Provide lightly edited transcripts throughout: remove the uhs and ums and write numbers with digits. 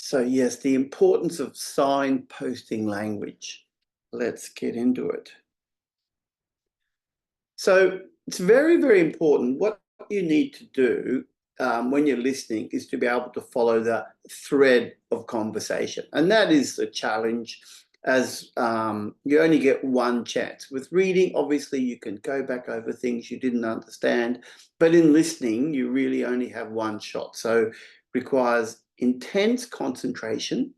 So yes, the importance of signposting language. Let's get into it. So it's very, very important. What you need to do when you're listening is to be able to follow the thread of conversation. And that is the challenge, as you only get one chance. With reading, obviously, you can go back over things you didn't understand. But in listening, you really only have one shot. So it requires intense concentration.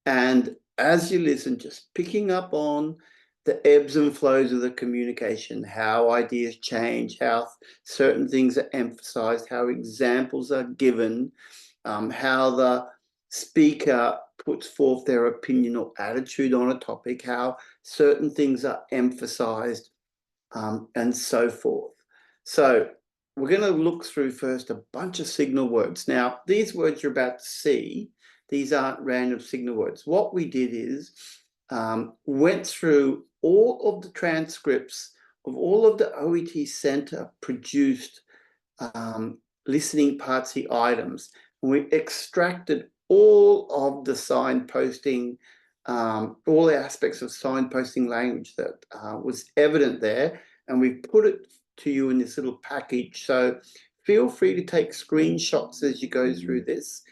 And as you listen, just picking up on the ebbs and flows of the communication, how ideas change, how certain things are emphasized, how examples are given, how the speaker puts forth their opinion or attitude on a topic, how certain things are emphasized, and so forth. So we're going to look through first a bunch of signal words. Now, these words you're about to see, these aren't random signal words. What we did is went through all of the transcripts of all of the OET Center produced listening Part-C items. And we extracted all of the signposting, all the aspects of signposting language that was evident there, and we put it to you in this little package. So feel free to take screenshots as you go through this,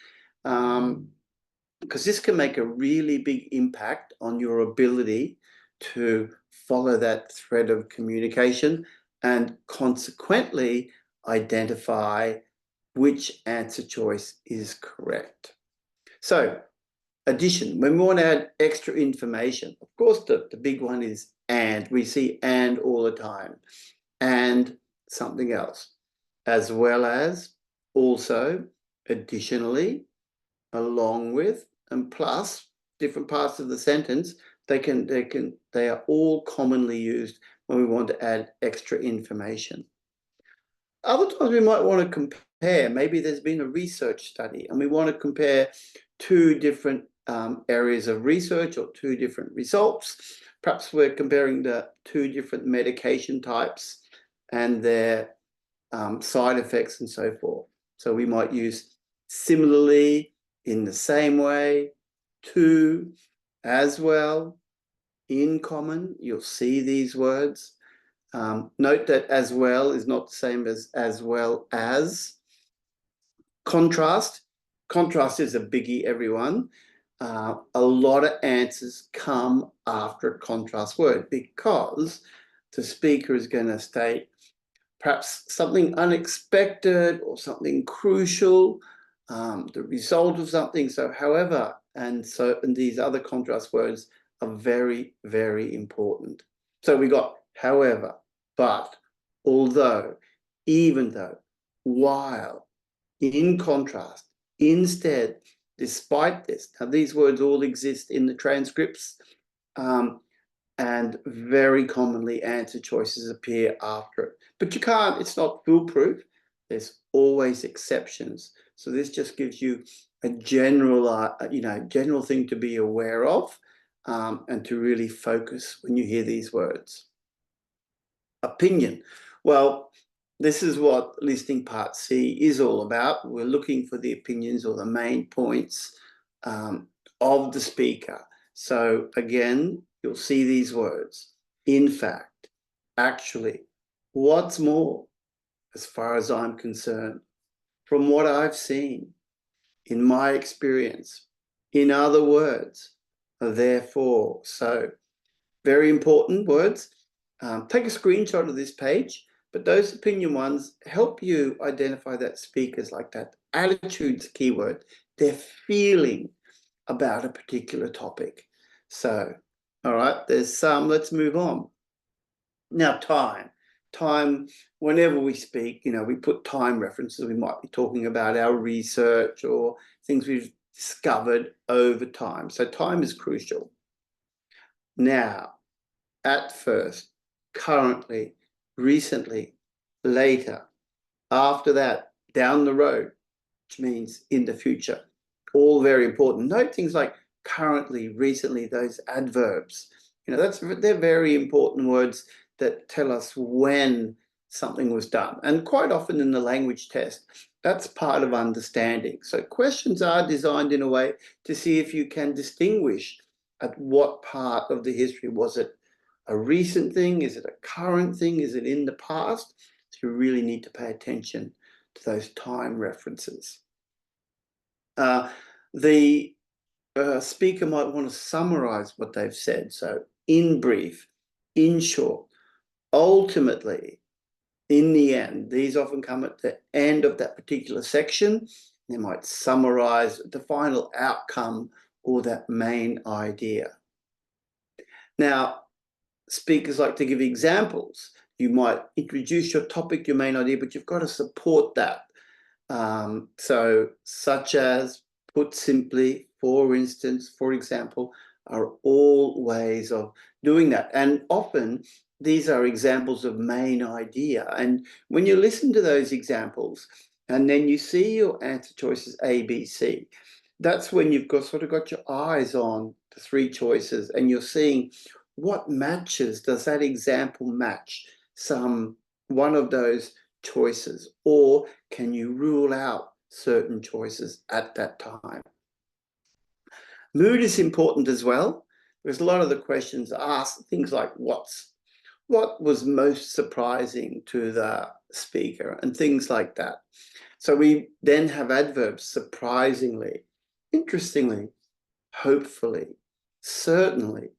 because this can make a really big impact on your ability to follow that thread of communication and consequently identify which answer choice is correct. So addition, when we want to add extra information, of course, the big one is and. We see and all the time. And something else, as well as, also, additionally, along with, and plus, different parts of the sentence, they are all commonly used when we want to add extra information. Other times we might want to compare. Maybe there's been a research study and we want to compare two different areas of research or two different results. Perhaps we're comparing the two different medication types and their side effects and so forth. So we might use similarly, in the same way, to, as well, in common. You'll see these words. Note that as well is not the same as well as. Contrast. Contrast is a biggie, everyone. A lot of answers come after a contrast word because the speaker is going to state perhaps something unexpected or something crucial, the result of something. So however, and these other contrast words are very, very important. So we got however, but, although, even though, while, in contrast, instead, despite this. Now, these words all exist in the transcripts, and very commonly answer choices appear after it. But you can't, it's not foolproof. There's always exceptions. So this just gives you a general, general thing to be aware of, and to really focus when you hear these words. Opinion. Well, this is what listening Part-C is all about. We're looking for the opinions or the main points of the speaker. So again, you'll see these words. In fact, actually, what's more, as far as I'm concerned, from what I've seen, in my experience, in other words, therefore. So very important words. Take a screenshot of this page, but those opinion ones help you identify that speakers like that. Attitude's keyword. They're feeling about a particular topic. So, all right, there's some. Let's move on. Now, time. Time, whenever we speak, we put time references. We might be talking about our research or things we've discovered over time. So time is crucial. Now, at first, currently, recently, later, after that, down the road, which means in the future. All very important. Note things like currently, recently, those adverbs. They're very important words that tell us when something was done. And quite often in the language test, That's part of understanding. So questions are designed in a way to see if you can distinguish at what part of the history. Was it a recent thing? Is it a current thing? Is it in the past? So you really need to pay attention to those time references. The speaker might want to summarize what they've said. So in brief, in short, ultimately, in the end. These often come at the end of that particular section. They might summarize the final outcome or that main idea. Now, speakers like to give examples. You might introduce your topic, your main idea, but you've got to support that. So such as, put simply, for instance, for example, are all ways of doing that. And often these are examples of main idea. And when you listen to those examples and then you see your answer choices A, B, C, that's when you've sort of got your eyes on the three choices and you're seeing what matches. Does that example match one of those choices, or can you rule out certain choices at that time? Mood is important as well, because a lot of the questions ask things like what was most surprising to the speaker and things like that. So we then have adverbs: surprisingly, interestingly, hopefully, certainly,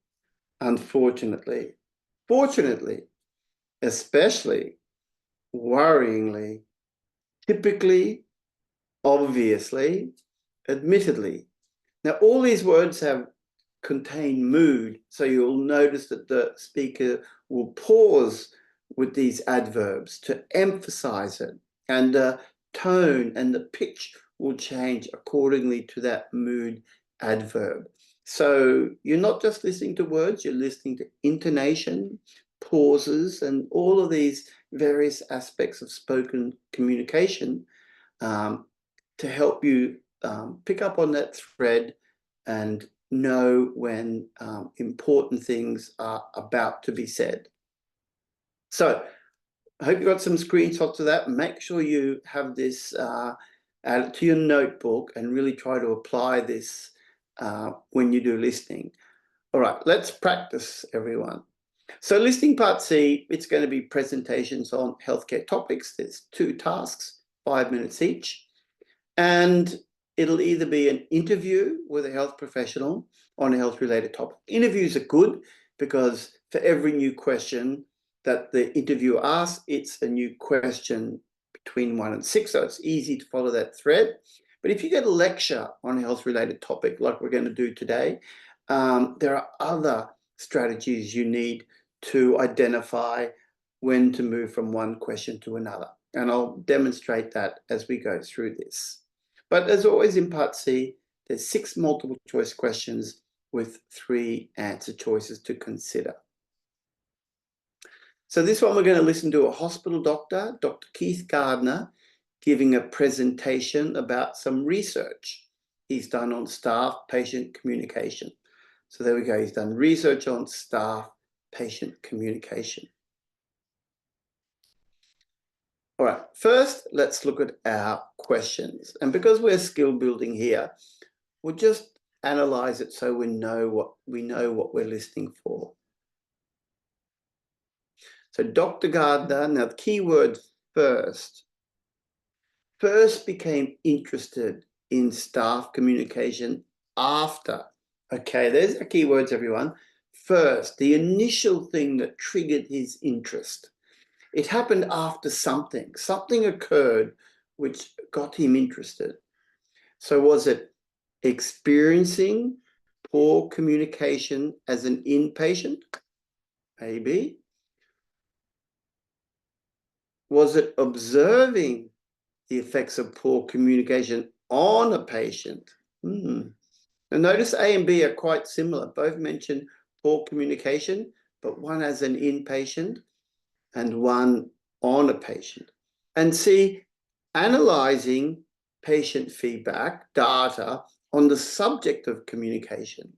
unfortunately, fortunately, especially, worryingly, typically, obviously, admittedly. Now, all these words contain mood, so you'll notice that the speaker will pause with these adverbs to emphasize it, and the tone and the pitch will change accordingly to that mood adverb. So you're not just listening to words, you're listening to intonation, pauses, and all of these various aspects of spoken communication to help you pick up on that thread and know when important things are about to be said. So I hope you got some screenshots of that. Make sure you have this added to your notebook and really try to apply this when you do listening. All right, let's practice, everyone. So listening part C, it's going to be presentations on healthcare topics. There's 2 tasks, 5 minutes each. And it'll either be an interview with a health professional on a health-related topic. Interviews are good because for every new question that the interviewer asks, it's a new question between 1 and 6, so it's easy to follow that thread. But if you get a lecture on a health-related topic like we're going to do today, there are other strategies you need to identify when to move from one question to another. And I'll demonstrate that as we go through this. But as always in part C, there's 6 multiple choice questions with 3 answer choices to consider. So this one we're going to listen to a hospital doctor, Dr. Keith Gardner, giving a presentation about some research he's done on staff-patient communication. So there we go, he's done research on staff-patient communication. All right, first, let's look at our questions. And because we're skill building here, we'll just analyze it so we know what we're listening for. So Dr. Gardner, now the key word first became interested in staff communication after. Okay, there's our keywords, everyone. First, the initial thing that triggered his interest. It happened after something. Something occurred which got him interested. So was it experiencing poor communication as an inpatient? Maybe. Was it observing the effects of poor communication on a patient? And notice A and B are quite similar. Both mention poor communication, but one as an inpatient and one on a patient. And C, analyzing patient feedback data on the subject of communication.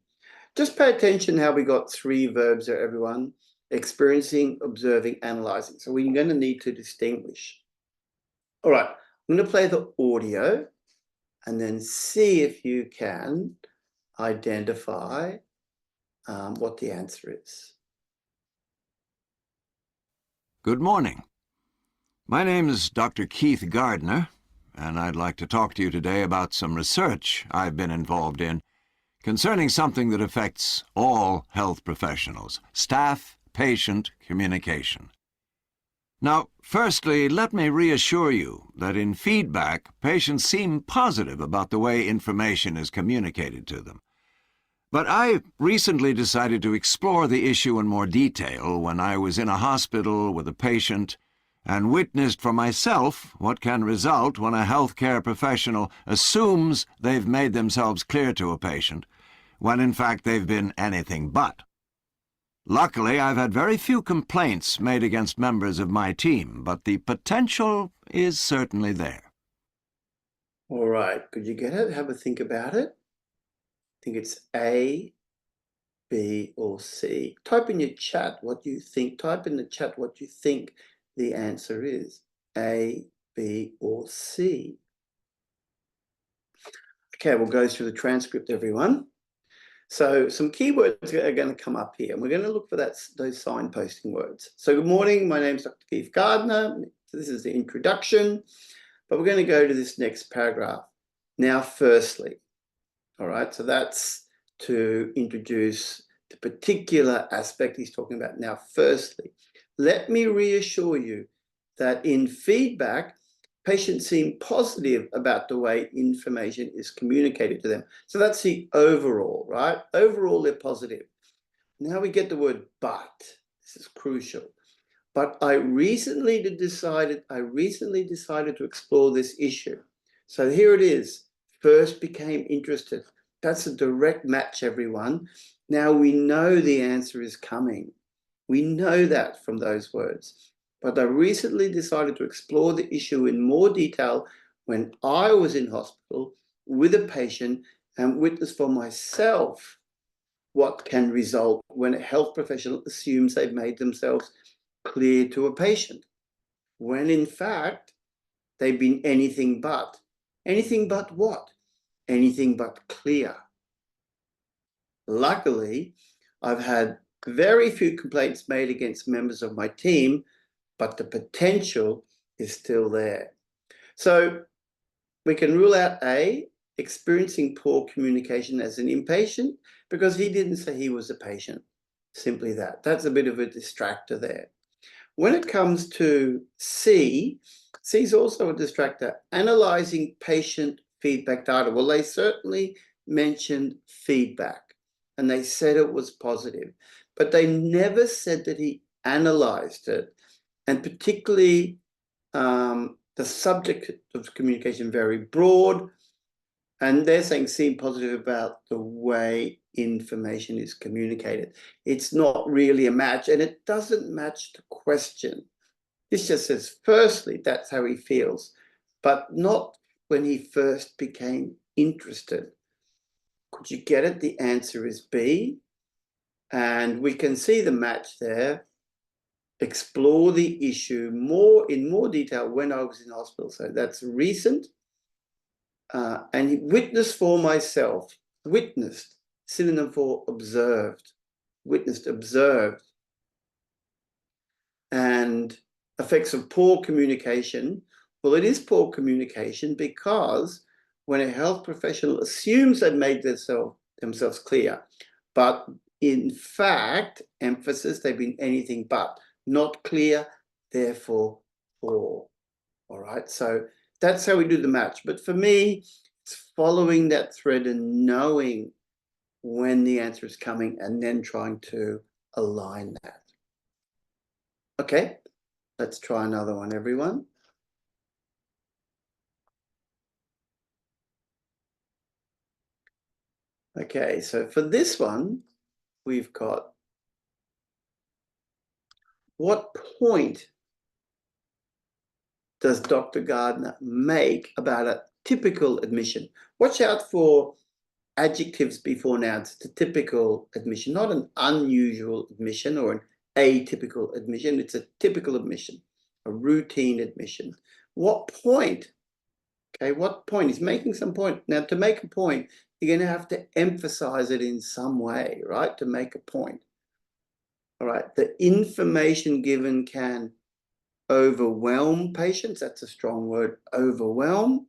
Just pay attention how we got 3 verbs there, everyone. Experiencing, observing, analyzing. So we're going to need to distinguish. All right, I'm going to play the audio and then see if you can identify what the answer is. Good morning. My name is Dr. Keith Gardner, and I'd like to talk to you today about some research I've been involved in concerning something that affects all health professionals: staff-patient communication. Now, firstly, let me reassure you that in feedback, patients seem positive about the way information is communicated to them. But I recently decided to explore the issue in more detail when I was in a hospital with a patient and witnessed for myself what can result when a healthcare professional assumes they've made themselves clear to a patient, when in fact they've been anything but. Luckily, I've had very few complaints made against members of my team, but the potential is certainly there. All right, could you get it? Have a think about it. I think it's A, B, or C. Type in your chat what you think. Type in the chat what you think the answer is. A, B, or C. Okay, we'll go through the transcript, everyone. So some keywords are going to come up here, and we're going to look for those signposting words. So good morning, my name is Dr. Keith Gardner. So this is the introduction, but we're going to go to this next paragraph. Now, firstly, all right, so that's to introduce the particular aspect he's talking about. Now, firstly, let me reassure you that in feedback, patients seem positive about the way information is communicated to them. So that's the overall, right? Overall, they're positive. Now we get the word but. This is crucial. But I recently decided to explore this issue. So here it is. First became interested. That's a direct match, everyone. Now we know the answer is coming. We know that from those words. But I recently decided to explore the issue in more detail when I was in hospital with a patient and witnessed for myself what can result when a health professional assumes they've made themselves clear to a patient, when in fact they've been anything but. Anything but what? Anything but clear. Luckily, I've had very few complaints made against members of my team, but the potential is still there. So we can rule out A, experiencing poor communication as an inpatient, because he didn't say he was a patient. Simply that. That's a bit of a distractor there. When it comes to C, C is also a distractor, analyzing patient feedback data. Well, they certainly mentioned feedback, and they said it was positive, but they never said that he analyzed it. And particularly the subject of communication very broad, and they're saying seem positive about the way information is communicated. It's not really a match, and it doesn't match the question. This just says, firstly, that's how he feels, but not when he first became interested. Could you get it? The answer is B, and we can see the match there. Explore the issue in more detail when I was in hospital. So that's recent. And witnessed for myself. Witnessed, synonym for observed. Witnessed, observed. And effects of poor communication. Well, it is poor communication because when a health professional assumes they've made themselves clear, but in fact, emphasis, they've been anything but. Not clear, therefore poor. All right, so that's how we do the match. But for me, it's following that thread and knowing when the answer is coming and then trying to align that. Okay, let's try another one, everyone. Okay, so for this one, we've got what point does Dr. Gardner make about a typical admission? Watch out for adjectives before nouns. It's a typical admission, not an unusual admission or an atypical admission. It's a typical admission, a routine admission. What point Okay, what point? He's making some point. Now, to make a point, you're going to have to emphasize it in some way, right? To make a point. All right, the information given can overwhelm patients. That's a strong word, overwhelm.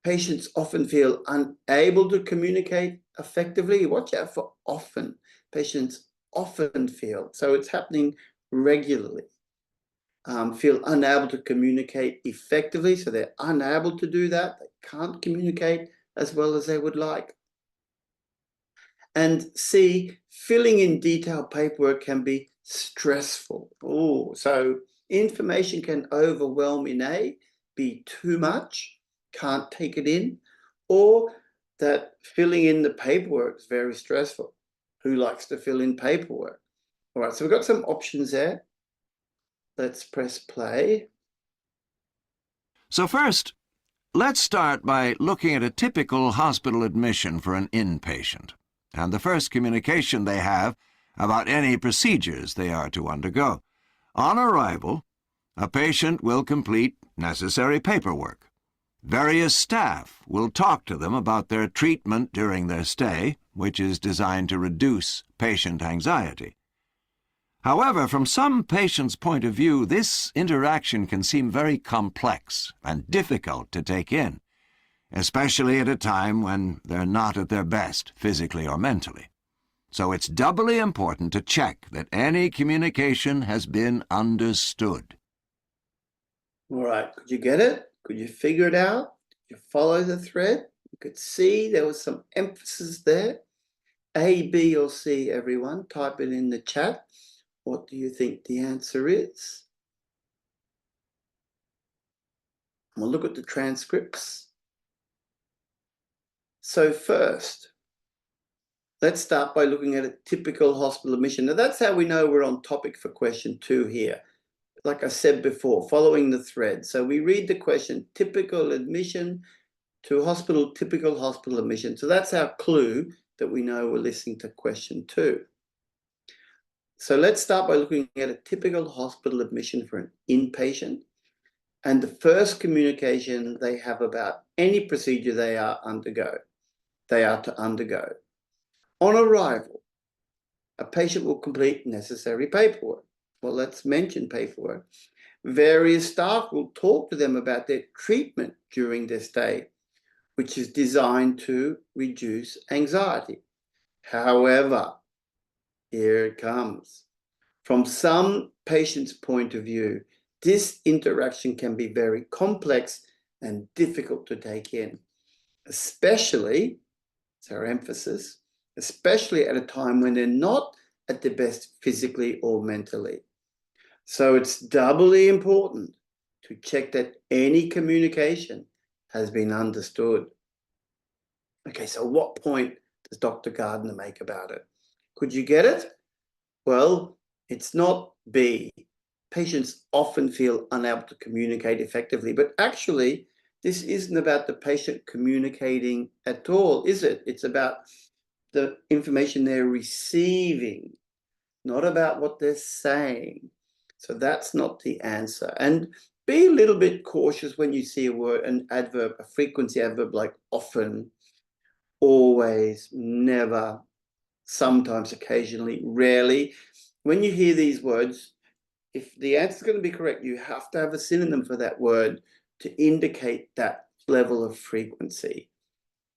Patients often feel unable to communicate effectively. Watch out for often. Patients often feel, so it's happening regularly. Feel unable to communicate effectively, so they're unable to do that. They can't communicate as well as they would like. And C, filling in detailed paperwork can be stressful. Oh, so information can overwhelm in A, be too much, can't take it in, or that filling in the paperwork is very stressful. Who likes to fill in paperwork? All right, so we've got some options there. Let's press play. So first, let's start by looking at a typical hospital admission for an inpatient, and the first communication they have about any procedures they are to undergo. On arrival, a patient will complete necessary paperwork. Various staff will talk to them about their treatment during their stay, which is designed to reduce patient anxiety. However, from some patients' point of view, this interaction can seem very complex and difficult to take in, especially at a time when they're not at their best, physically or mentally. So it's doubly important to check that any communication has been understood. All right, could you get it? Could you figure it out? Did you follow the thread? You could see there was some emphasis there. A, B, or C, everyone. Type it in the chat. What do you think the answer is? We'll look at the transcripts. So first, let's start by looking at a typical hospital admission. Now that's how we know we're on topic for question 2 here. Like I said before, following the thread. So we read the question, typical admission to hospital, typical hospital admission. So that's our clue that we know we're listening to question 2. So let's start by looking at a typical hospital admission for an inpatient and the first communication they have about any procedure they are to undergo. On arrival, a patient will complete necessary paperwork. Well, let's mention paperwork. Various staff will talk to them about their treatment during their stay, which is designed to reduce anxiety. However, here it comes. From some patients' point of view, this interaction can be very complex and difficult to take in, especially, it's our emphasis, especially at a time when they're not at their best physically or mentally. So it's doubly important to check that any communication has been understood. Okay, so what point does Dr. Gardner make about it? Could you get it? Well, it's not B. Patients often feel unable to communicate effectively, but actually, this isn't about the patient communicating at all, is it? It's about the information they're receiving, not about what they're saying. So that's not the answer. And be a little bit cautious when you see a word, an adverb, a frequency adverb like often, always, never, sometimes, occasionally, rarely. When you hear these words, if the answer is going to be correct, you have to have a synonym for that word to indicate that level of frequency.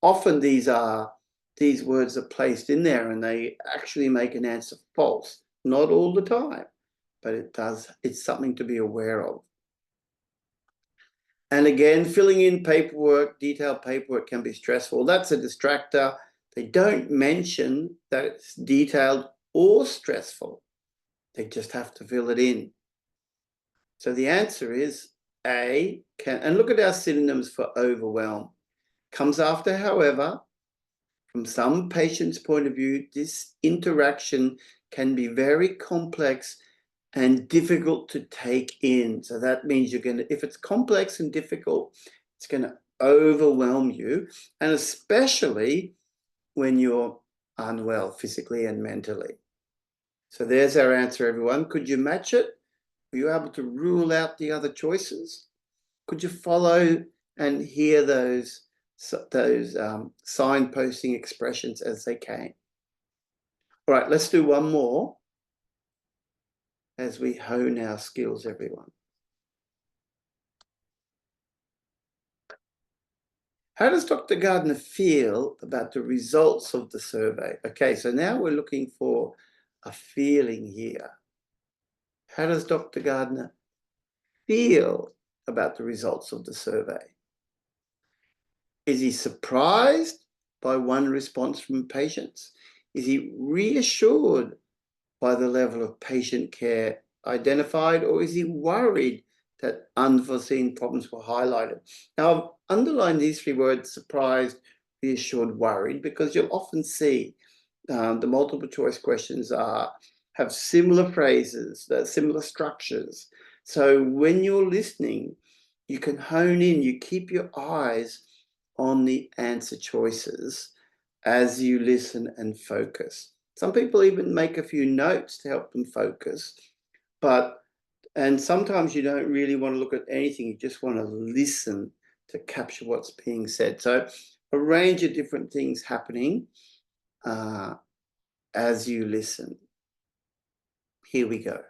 Often these words are placed in there and they actually make an answer false. Not all the time, but it's something to be aware of. And again, filling in paperwork, detailed paperwork can be stressful. That's a distractor. They don't mention that it's detailed or stressful. They just have to fill it in. So the answer is A, and look at our synonyms for overwhelm. Comes after, however. From some patients' point of view, this interaction can be very complex and difficult to take in. So that means if it's complex and difficult, it's going to overwhelm you, and especially when you're unwell physically and mentally. So there's our answer, everyone. Could you match it? Were you able to rule out the other choices? Could you follow and hear those signposting expressions as they came? All right, let's do one more as we hone our skills, everyone. How does Dr. Gardner feel about the results of the survey? Okay, so now we're looking for a feeling here. How does Dr. Gardner feel about the results of the survey? Is he surprised by one response from patients? Is he reassured by the level of patient care identified, or is he worried that unforeseen problems were highlighted? Now, I've underlined these three words: surprised, reassured, worried, because you'll often see the multiple choice questions have similar phrases, similar structures. So when you're listening, you can hone in, you keep your eyes on the answer choices as you listen and focus. Some people even make a few notes to help them focus, and sometimes you don't really want to look at anything, you just want to listen to capture what's being said. So a range of different things happening as you listen. Here we go.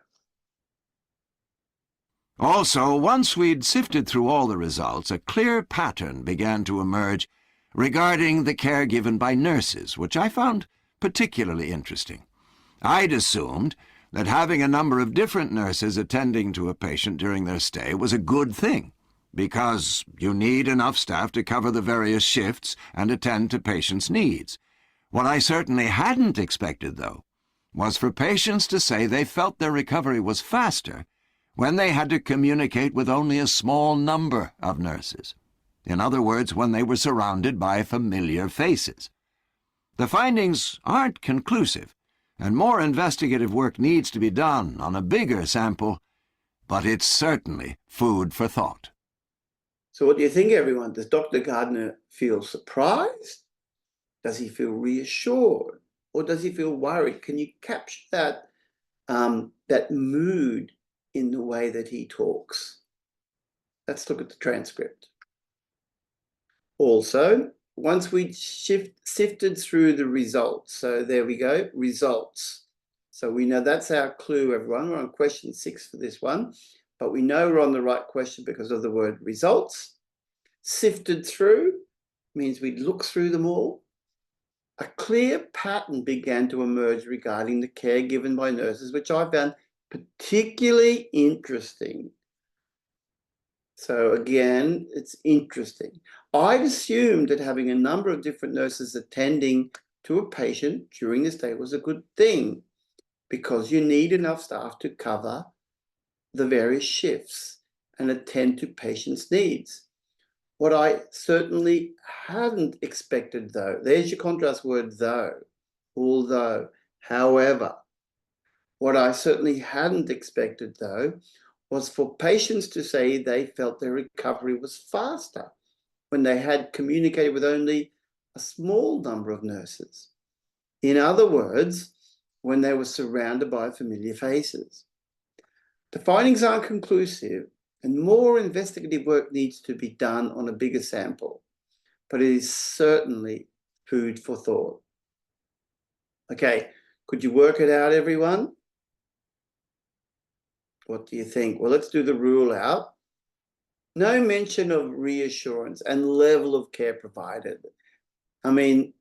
Also, once we'd sifted through all the results, a clear pattern began to emerge regarding the care given by nurses, which I found particularly interesting. I'd assumed that having a number of different nurses attending to a patient during their stay was a good thing, because you need enough staff to cover the various shifts and attend to patients' needs. What I certainly hadn't expected, though, was for patients to say they felt their recovery was faster when they had to communicate with only a small number of nurses. In other words, when they were surrounded by familiar faces. The findings aren't conclusive, and more investigative work needs to be done on a bigger sample, but it's certainly food for thought. So what do you think, everyone? Does Dr. Gardner feel surprised? Does he feel reassured? Or does he feel worried? Can you capture that mood in the way that he talks? Let's look at the transcript. Also, once we sifted through the results, so there we go, results. So we know that's our clue, everyone. We're on question 6 for this one, but we know we're on the right question because of the word results. Sifted through means we look through them all. A clear pattern began to emerge regarding the care given by nurses, which I found particularly interesting. So again, it's interesting. I'd assumed that having a number of different nurses attending to a patient during this day was a good thing, because you need enough staff to cover the various shifts and attend to patients' needs. What I certainly hadn't expected, though, there's your contrast word, though, although, however, what I certainly hadn't expected, though, was for patients to say they felt their recovery was faster when they had communicated with only a small number of nurses. In other words, when they were surrounded by familiar faces. The findings aren't conclusive, and more investigative work needs to be done on a bigger sample, but it is certainly food for thought. Okay, could you work it out, everyone? What do you think? Well, let's do the rule out. No mention of reassurance and level of care provided. I mean,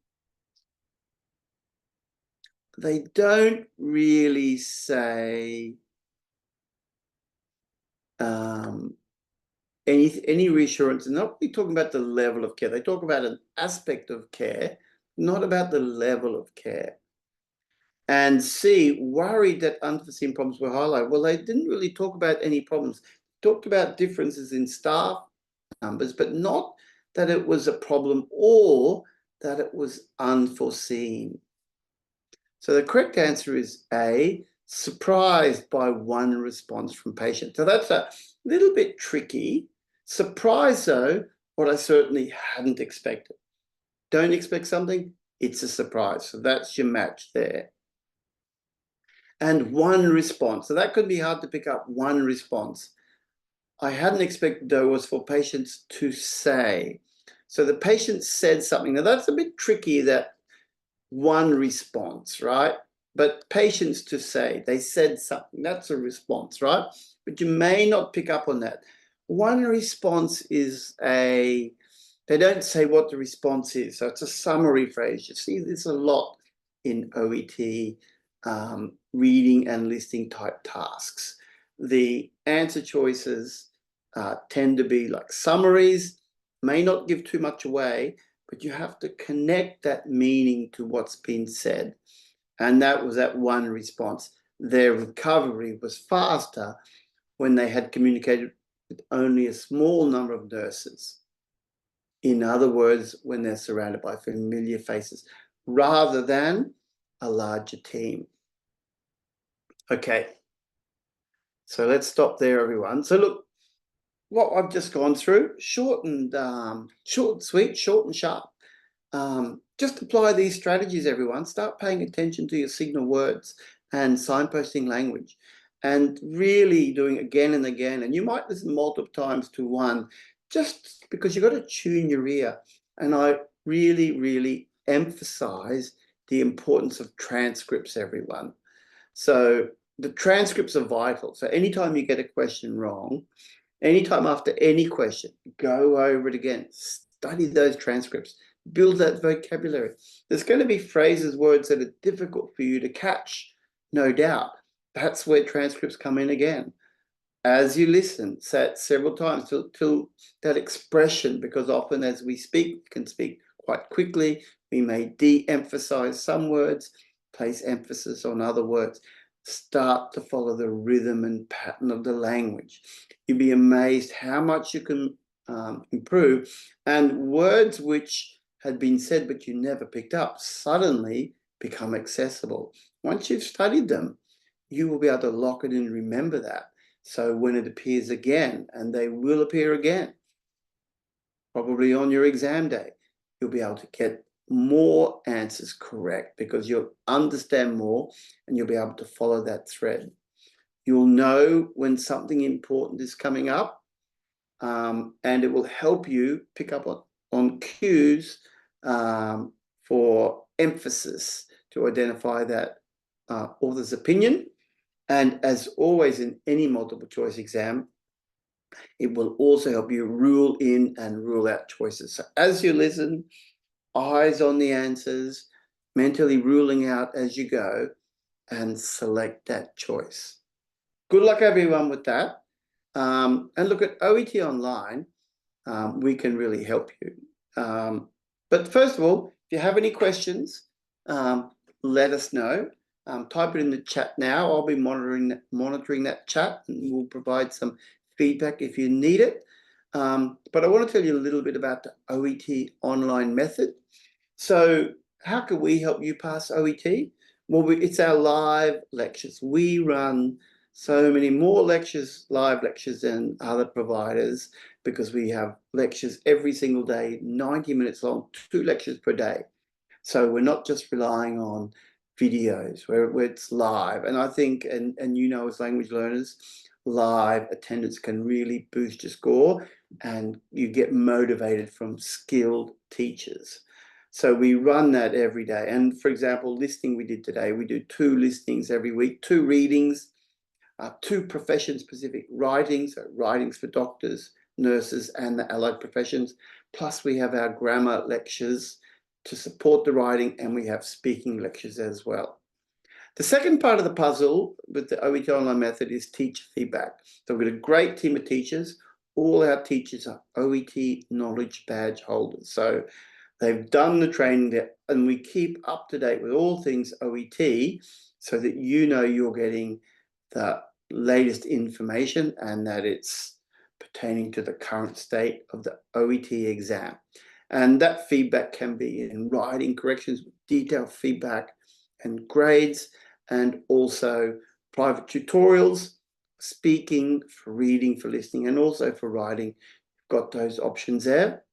they don't really say any reassurance. They're not really talking about the level of care. They talk about an aspect of care, not about the level of care. And C, worried that unforeseen problems were highlighted. Well, they didn't really talk about any problems. They talked about differences in staff numbers, but not that it was a problem or that it was unforeseen. So the correct answer is A, surprised by one response from patients. So that's a little bit tricky. Surprised, though, what I certainly hadn't expected. Don't expect something, it's a surprise. So that's your match there. And one response. So that could be hard to pick up, one response. I hadn't expected though was for patients to say. So the patient said something. Now that's a bit tricky, that one response, right? But patients to say, they said something, that's a response, right? But you may not pick up on that. One response is they don't say what the response is. So it's a summary phrase. You see this a lot in OET reading and listening type tasks. The answer choices tend to be like summaries, may not give too much away, but you have to connect that meaning to what's been said. And that was that one response. Their recovery was faster when they had communicated with only a small number of nurses. In other words, when they're surrounded by familiar faces, rather than a larger team. Okay, so let's stop there, everyone. So look, what I've just gone through, short and sweet, short and sharp. Just apply these strategies, everyone. Start paying attention to your signal words and signposting language, and really doing again and again. And you might listen multiple times to one, just because you've got to tune your ear. And I really, really emphasize the importance of transcripts, everyone. So the transcripts are vital. So anytime you get a question wrong, anytime after any question, go over it again, study those transcripts, build that vocabulary. There's going to be phrases, words that are difficult for you to catch, no doubt. That's where transcripts come in again. As you listen, say it several times till that expression, because often as we speak, we can speak quite quickly. We may de-emphasize some words, place emphasis on other words. Start to follow the rhythm and pattern of the language. You'll be amazed how much you can improve. And words which had been said but you never picked up suddenly become accessible. Once you've studied them, you will be able to lock it in and remember that. So when it appears again, and they will appear again, probably on your exam day, you'll be able to get more answers correct because you'll understand more and you'll be able to follow that thread. You'll know when something important is coming up, and it will help you pick up on cues for emphasis to identify that author's opinion. And as always in any multiple choice exam, it will also help you rule in and rule out choices. So as you listen, eyes on the answers, mentally ruling out as you go, and select that choice. Good luck, everyone, with that. And look, at OET Online, we can really help you. But first of all, if you have any questions, let us know. Type it in the chat now. I'll be monitoring that chat, and we'll provide some feedback if you need it. But I want to tell you a little bit about the OET Online method. So how can we help you pass OET? Well, it's our live lectures. We run so many more lectures, live lectures, than other providers, because we have lectures every single day, 90 minutes long, 2 lectures per day. So we're not just relying on videos where it's live. And I think, and you know, as language learners, live attendance can really boost your score and you get motivated from skilled teachers. So we run that every day. And for example, listening we did today, we do 2 listenings every week, 2 readings, 2 profession-specific writings, so writings for doctors, nurses, and the allied professions. Plus we have our grammar lectures to support the writing, and we have speaking lectures as well. The second part of the puzzle with the OET Online method is teacher feedback. So we've got a great team of teachers. All our teachers are OET Knowledge Badge holders. So they've done the training there, and we keep up to date with all things OET so that you know you're getting the latest information and that it's pertaining to the current state of the OET exam. And that feedback can be in writing corrections, detailed feedback and grades, and also private tutorials, speaking, for reading, for listening, and also for writing. You've got those options there.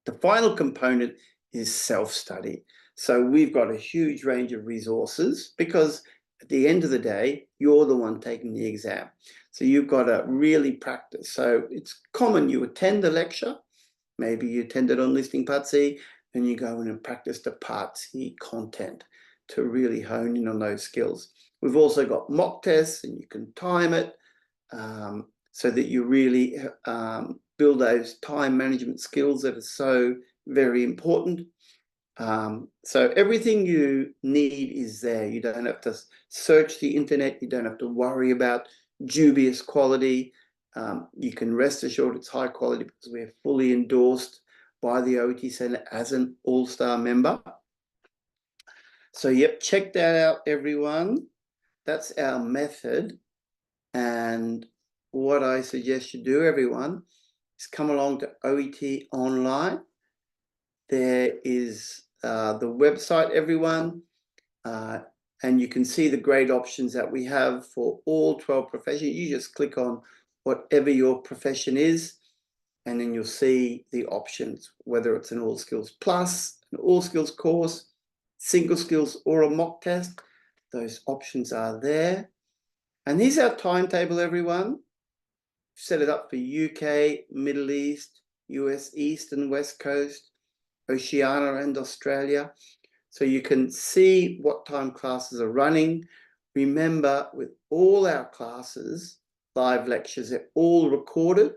The final component is self-study. So we've got a huge range of resources because at the end of the day, you're the one taking the exam. So you've got to really practice. So it's common you attend a lecture, maybe you attended on listening part C, and you go in and practice the part C content to really hone in on those skills. We've also got mock tests, and you can time it so that you really build those time management skills that are so very important. So everything you need is there. You don't have to search the internet. You don't have to worry about dubious quality. You can rest assured it's high quality because we're fully endorsed by the OET Centre as an all-star member. So yep, check that out, everyone. That's our method. And what I suggest you do, everyone, is come along to OET Online. There is the website, everyone, and you can see the great options that we have for all 12 professions. You just click on whatever your profession is, and then you'll see the options, whether it's an All Skills Plus, an All Skills course, single skills, or a mock test. Those options are there. And here's our timetable, everyone. Set it up for UK, Middle East, US East and West Coast, Oceania and Australia. So you can see what time classes are running. Remember, with all our classes, live lectures, they're all recorded.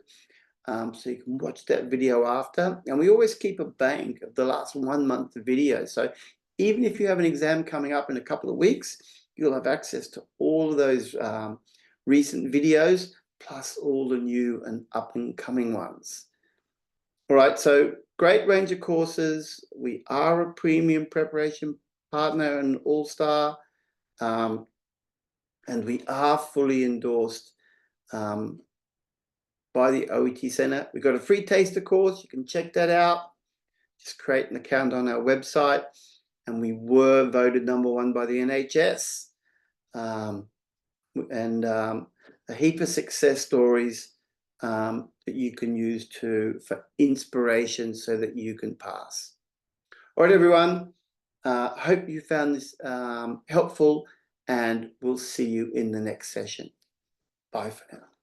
So you can watch that video after. And we always keep a bank of the last 1 month of videos. So even if you have an exam coming up in a couple of weeks, you'll have access to all of those recent videos, plus all the new and up and coming ones. All right, so great range of courses. We are a premium preparation partner and all-star, and we are fully endorsed by the OET Centre. We've got a free taster course. You can check that out. Just create an account on our website. And we were voted #1 by the NHS. And a heap of success stories that you can use for inspiration so that you can pass. All right, everyone. Hope you found this helpful, and we'll see you in the next session. Bye for now.